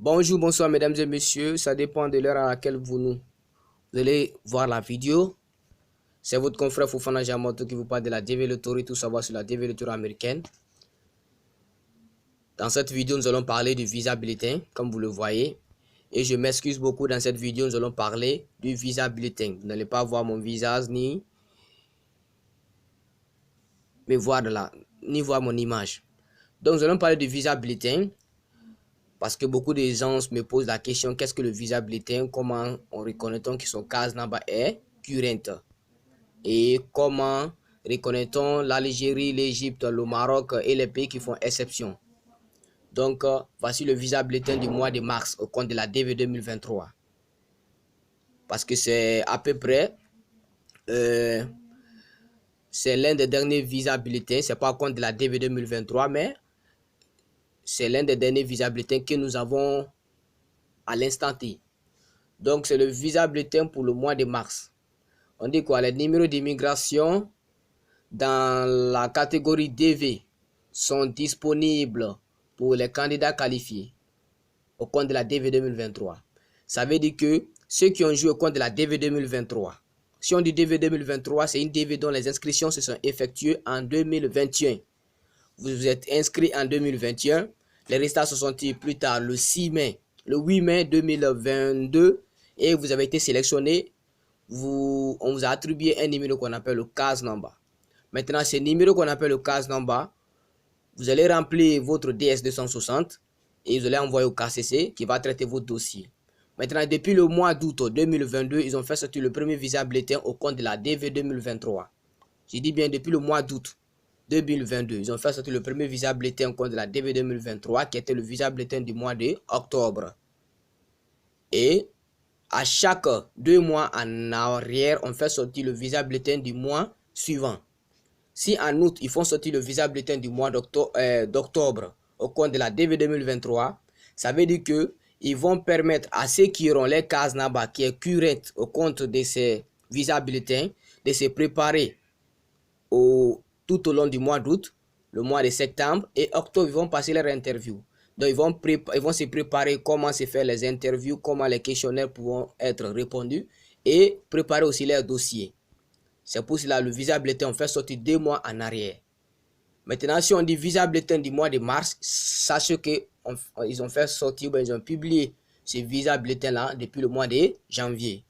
Bonjour, bonsoir mesdames et messieurs, ça dépend de l'heure à laquelle vous allez voir la vidéo. C'est votre confrère Fofana Jamoto qui vous parle de la Developtory, tout savoir sur la Developtory américaine. Dans cette vidéo, nous allons parler du visa bulletin, comme vous le voyez. Et je m'excuse beaucoup, dans cette vidéo, nous allons parler du visa bulletin. Vous n'allez pas voir mon visage ni me voir ni voir mon image. Donc, nous allons parler du visa bulletin. Parce que beaucoup de gens me posent la question, qu'est-ce que le visa bulletin? Comment on reconnaît-on que son cas là-bas est current? Et comment reconnaît-on l'Algérie, l'Égypte, le Maroc et les pays qui font exception? Donc, voici le visa bulletin du mois de mars au compte de la DV 2023. Parce que c'est à peu près, c'est l'un des derniers visa bulletins, c'est pas au compte de la DV 2023, mais c'est l'un des derniers visa bulletins que nous avons à l'instant T. Donc, c'est le visa bulletin pour le mois de mars. On dit quoi? Les numéros d'immigration dans la catégorie DV sont disponibles pour les candidats qualifiés au compte de la DV 2023. Ça veut dire que ceux qui ont joué au compte de la DV 2023, si on dit DV 2023, c'est une DV dont les inscriptions se sont effectuées en 2021. Vous vous êtes inscrit en 2021. Les résultats se sont tirés plus tard le 8 mai 2022 et vous avez été sélectionné. On vous a attribué un numéro qu'on appelle le case number. Maintenant, ce numéro qu'on appelle le case number, vous allez remplir votre DS260 et vous allez envoyer au KCC qui va traiter votre dossier. Maintenant, depuis le mois d'août 2022, ils ont fait sortir le premier visa bulletin au compte de la DV 2023. Je dis bien depuis le mois d'août 2022, ils ont fait sortir le premier visa bulletin au compte de la DV 2023 qui était le visa bulletin du mois d'octobre. Et à chaque 2 mois en arrière, on fait sortir le visa bulletin du mois suivant. Si en août, ils font sortir le visa bulletin du mois d'octobre au compte de la DV 2023, ça veut dire que ils vont permettre à ceux qui auront les cases NABA qui est current au compte de ces visa bulletins de se préparer tout au long du mois d'août, le mois de septembre et octobre, ils vont passer leur interview. Donc, ils vont se préparer comment se faire les interviews, comment les questionnaires pourront être répondus et préparer aussi leur dossier. C'est pour cela le visa bulletin, on fait sortir 2 mois en arrière. Maintenant, si on dit visa bulletin du mois de mars, sachez qu'ils ont fait sortir, ils ont publié ce visa bulletin-là depuis le mois de janvier.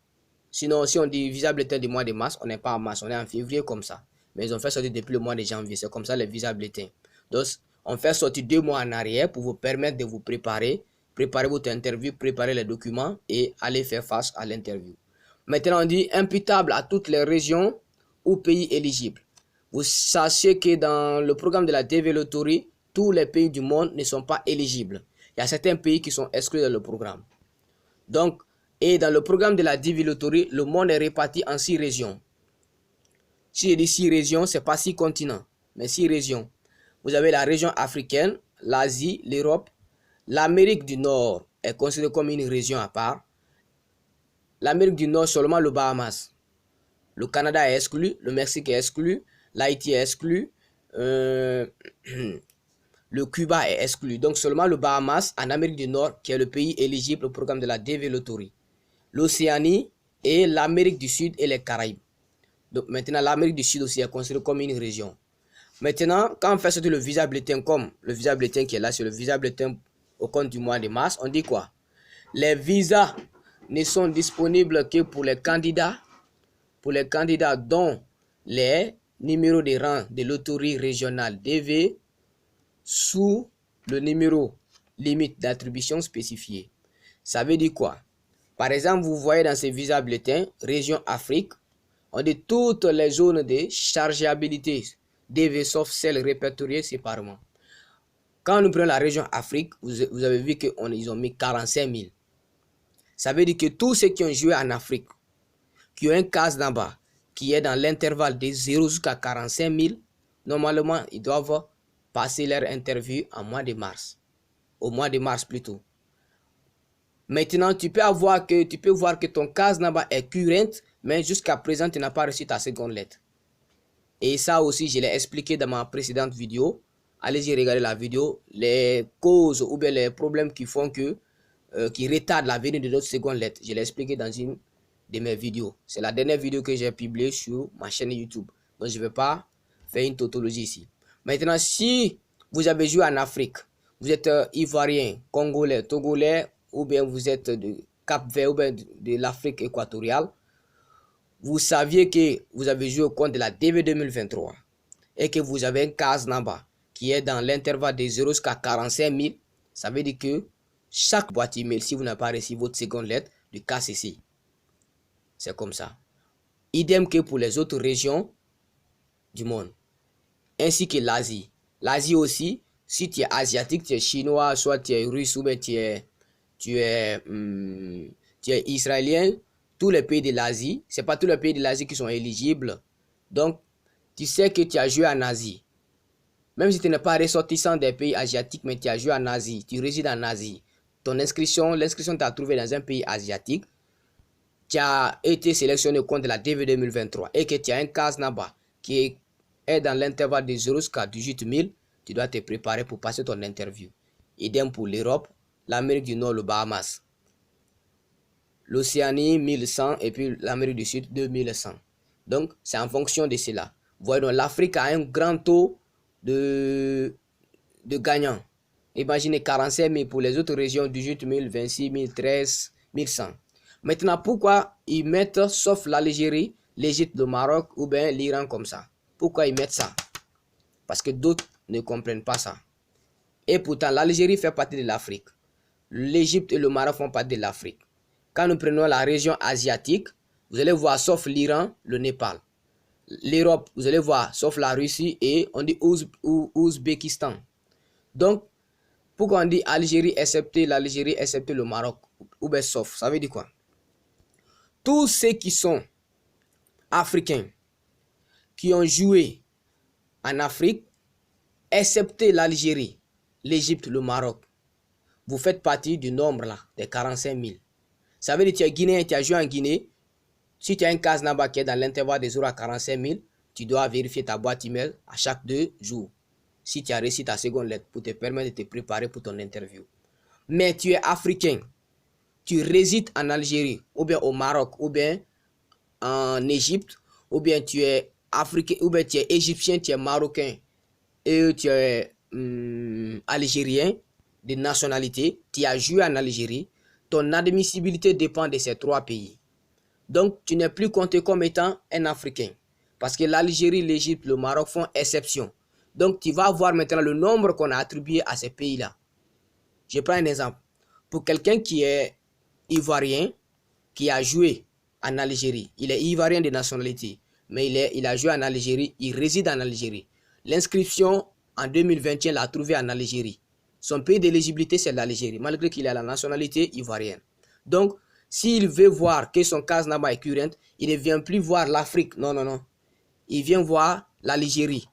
Sinon, si on dit visa bulletin du mois de mars, on n'est pas en mars, on est en février comme ça. Mais ils ont fait sortir depuis le mois de janvier. C'est comme ça les visa bulletins. Donc, on fait sortir 2 mois en arrière pour vous permettre de vous préparer votre interview, préparer les documents et aller faire face à l'interview. Maintenant, on dit imputable à toutes les régions ou pays éligibles. Vous sachez que dans le programme de la Developtory, tous les pays du monde ne sont pas éligibles. Il y a certains pays qui sont exclus dans le programme. Donc, et dans le programme de la Developtory, le monde est réparti en 6 régions. Si je dis 6 régions, ce n'est pas 6 continents, mais 6 régions. Vous avez la région africaine, l'Asie, l'Europe, l'Amérique du Nord est considérée comme une région à part. L'Amérique du Nord, seulement le Bahamas. Le Canada est exclu, le Mexique est exclu, l'Haïti est exclu, le Cuba est exclu. Donc seulement le Bahamas en Amérique du Nord qui est le pays éligible au programme de la Developtory. L'Océanie et l'Amérique du Sud et les Caraïbes. Donc maintenant l'Amérique du Sud aussi est considérée comme une région. Maintenant, quand on fait sortir le visa bulletin comme le visa bulletin qui est là, c'est le visa bulletin au compte du mois de mars, on dit quoi? Les visas ne sont disponibles que pour les candidats dont les numéros de rang de l'autorité régionale DV sous le numéro limite d'attribution spécifié. Ça veut dire quoi? Par exemple, vous voyez dans ces visas bulletins, région Afrique, on dit toutes les zones de chargeabilité DV sauf celles répertoriées séparément. Quand nous prenons la région Afrique, vous avez vu qu'ils ont mis 45 000. Ça veut dire que tous ceux qui ont joué en Afrique, qui ont un case d'en bas, qui est dans l'intervalle de 0 jusqu'à 45 000, normalement, ils doivent passer leur interview en mois de mars. Au mois de mars plutôt. Maintenant, tu peux voir que ton case d'en bas est current, mais jusqu'à présent, tu n'as pas reçu ta seconde lettre. Et ça aussi, je l'ai expliqué dans ma précédente vidéo. Allez-y regarder la vidéo. Les causes ou bien les problèmes qui font que qui retardent la venue de notre seconde lettre. Je l'ai expliqué dans une de mes vidéos. C'est la dernière vidéo que j'ai publiée sur ma chaîne YouTube. Donc, je ne vais pas faire une tautologie ici. Maintenant, si vous avez joué en Afrique, vous êtes Ivoirien, Congolais, Togolais, ou bien vous êtes de Cap-Vert, ou bien de l'Afrique équatoriale, vous saviez que vous avez joué au compte de la DV 2023 et que vous avez un case number qui est dans l'intervalle de 0 jusqu'à 45 000, ça veut dire que chaque boîte email, si vous n'avez pas reçu votre seconde lettre, du casse ici. C'est comme ça. Idem que pour les autres régions du monde, ainsi que l'Asie. L'Asie aussi, si tu es asiatique, tu es chinois, soit tu es russe ou bien tu es israélien, tous les pays de l'Asie, ce n'est pas tous les pays de l'Asie qui sont éligibles. Donc, tu sais que tu as joué en Asie. Même si tu n'es pas ressortissant des pays asiatiques, mais tu as joué en Asie, tu résides en Asie. Ton l'inscription t'a trouvé dans un pays asiatique. Tu as été sélectionné au compte de la DV 2023 et que tu as un case là-bas qui est dans l'intervalle de 0 jusqu'à 18 000, tu dois te préparer pour passer ton interview. Idem pour l'Europe, l'Amérique du Nord, le Bahamas. L'Océanie, 1100 et puis l'Amérique du Sud, 2100. Donc, c'est en fonction de cela. Voyons, l'Afrique a un grand taux de gagnants. Imaginez 45 000 pour les autres régions, 18 000, 26 000, 13 100. Maintenant, pourquoi ils mettent, sauf l'Algérie, l'Égypte, le Maroc ou bien l'Iran comme ça? Pourquoi ils mettent ça? Parce que d'autres ne comprennent pas ça. Et pourtant, l'Algérie fait partie de l'Afrique. L'Égypte et le Maroc font partie de l'Afrique. Quand nous prenons la région asiatique, vous allez voir, sauf l'Iran, le Népal. L'Europe, vous allez voir, sauf la Russie et on dit Ouzbékistan. Donc, pourquoi on dit Algérie excepté l'Algérie excepté le Maroc? Ou bien sauf, ça veut dire quoi? Tous ceux qui sont africains, qui ont joué en Afrique, excepté l'Algérie, l'Égypte, le Maroc, vous faites partie du nombre là, des 45 000. Ça veut dire que tu es Guinéen, tu as joué en Guinée. Si tu as un case là-bas qui est dans l'intervalle de 0 à 45 000, tu dois vérifier ta boîte email à chaque 2 jours. Si tu as réussi ta seconde lettre pour te permettre de te préparer pour ton interview. Mais tu es africain, tu résides en Algérie, ou bien au Maroc, ou bien en Égypte, ou bien tu es africain, ou bien tu es égyptien, tu es marocain, et tu es algérien de nationalité, tu as joué en Algérie, ton admissibilité dépend de ces 3 pays. Donc, tu n'es plus compté comme étant un Africain. Parce que l'Algérie, l'Égypte, le Maroc font exception. Donc, tu vas voir maintenant le nombre qu'on a attribué à ces pays-là. Je prends un exemple. Pour quelqu'un qui est ivoirien, qui a joué en Algérie, il est ivoirien de nationalité, mais il a joué en Algérie, il réside en Algérie. L'inscription en 2021 l'a trouvé en Algérie. Son pays d'éligibilité, c'est l'Algérie, malgré qu'il a la nationalité ivoirienne. Donc, s'il veut voir que son cas là-bas est current, il ne vient plus voir l'Afrique. Non, non, non. Il vient voir l'Algérie.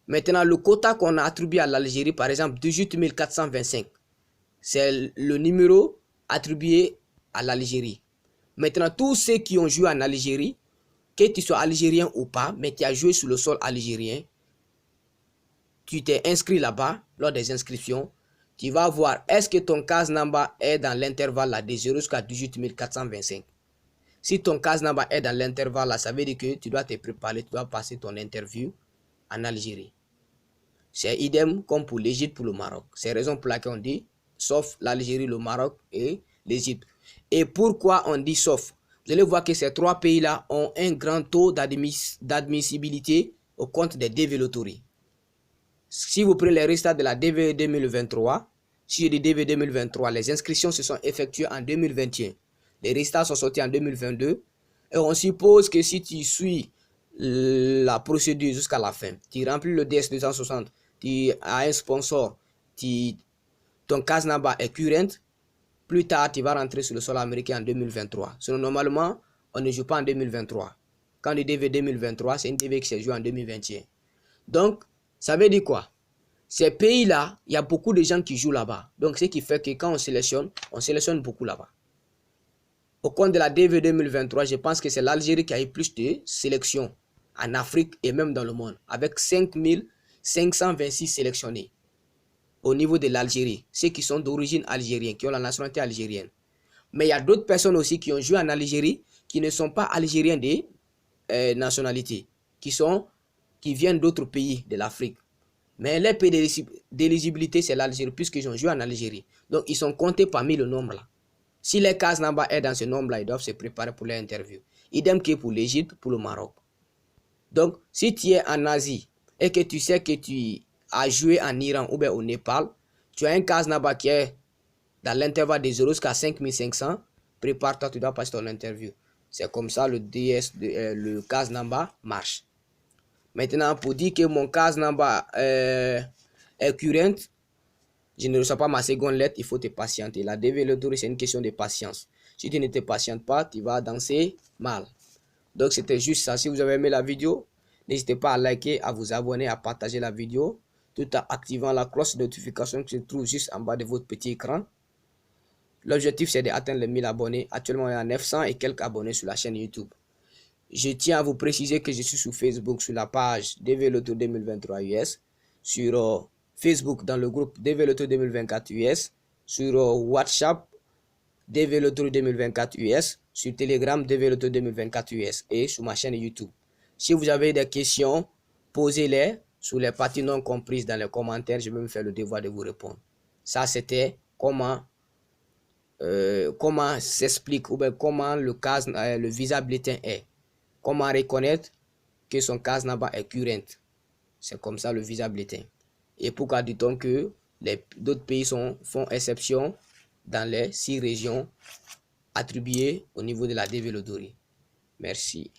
Maintenant, le quota qu'on a attribué à l'Algérie, par exemple, 18 425, c'est le numéro attribué à l'Algérie. Maintenant, tous ceux qui ont joué en Algérie, que tu sois algérien ou pas, mais tu as joué sur le sol algérien, tu t'es inscrit là-bas, lors des inscriptions, tu vas voir est-ce que ton case number est dans l'intervalle de 0 jusqu'à 18 425. Si ton case number est dans l'intervalle là, ça veut dire que tu dois te préparer, tu dois passer ton interview en Algérie. C'est idem comme pour l'Égypte, pour le Maroc. C'est la raison pour laquelle on dit sauf l'Algérie, le Maroc et l'Égypte. Et pourquoi on dit sauf? Vous allez voir que ces 3 pays-là ont un grand taux d'admissibilité au compte des DV Lottery. Si vous prenez les résultats de la DV 2023, si je dis DV 2023, les inscriptions se sont effectuées en 2021. Les résultats sont sortis en 2022. Et on suppose que si tu suis la procédure jusqu'à la fin, tu remplis le DS 260, tu as un sponsor, ton case number est current, plus tard tu vas rentrer sur le sol américain en 2023. Sinon, normalement, on ne joue pas en 2023. Quand le DV 2023, c'est une DV qui s'est jouée en 2021. Donc, ça veut dire quoi? Ces pays-là, il y a beaucoup de gens qui jouent là-bas. Donc, ce qui fait que quand on sélectionne beaucoup là-bas. Au compte de la DV 2023, je pense que c'est l'Algérie qui a eu plus de sélections en Afrique et même dans le monde, avec 5 526 sélectionnés. au niveau de l'Algérie, ceux qui sont d'origine algérienne, qui ont la nationalité algérienne. Mais il y a d'autres personnes aussi qui ont joué en Algérie, qui ne sont pas algériens des nationalités, qui viennent d'autres pays de l'Afrique. Mais les pays d'éligibilité, c'est l'Algérie, puisqu'ils ont joué en Algérie. Donc, ils sont comptés parmi le nombre là. Si les Kaznaba est dans ce nombre-là, ils doivent se préparer pour l'interview. Idem que pour l'Égypte, pour le Maroc. Donc, si tu es en Asie et que tu sais que tu as joué en Iran ou bien au Népal, tu as un Kaznaba qui est dans l'intervalle de 0 jusqu'à 5500, prépare-toi, tu dois passer ton interview. C'est comme ça le le Kaznaba marche. Maintenant, pour dire que mon Kaznaba est current, je ne reçois pas ma seconde lettre, il faut te patienter. La développeur, c'est une question de patience. Si tu ne te patientes pas, tu vas danser mal. Donc, c'était juste ça. Si vous avez aimé la vidéo, n'hésitez pas à liker, à vous abonner, à partager la vidéo, tout en activant la cloche de notification qui se trouve juste en bas de votre petit écran. L'objectif, c'est d'atteindre les 1000 abonnés. Actuellement, il y a 900 et quelques abonnés sur la chaîne YouTube. Je tiens à vous préciser que je suis sur Facebook, sur la page Développeur 2023 US, sur Facebook dans le groupe Développeur 2024 US, sur WhatsApp Développeur 2024 US, sur Telegram Développeur 2024 US et sur ma chaîne YouTube. Si vous avez des questions, posez-les sur les parties non comprises dans les commentaires. Je vais me faire le devoir de vous répondre. Ça, c'était comment s'explique ou bien comment le visa bulletin est. Comment reconnaître que son Kaznaba est current. C'est comme ça le visa bulletin. Et pourquoi dit-on que d'autres pays font exception dans les 6 régions attribuées au niveau de la développeur. Merci.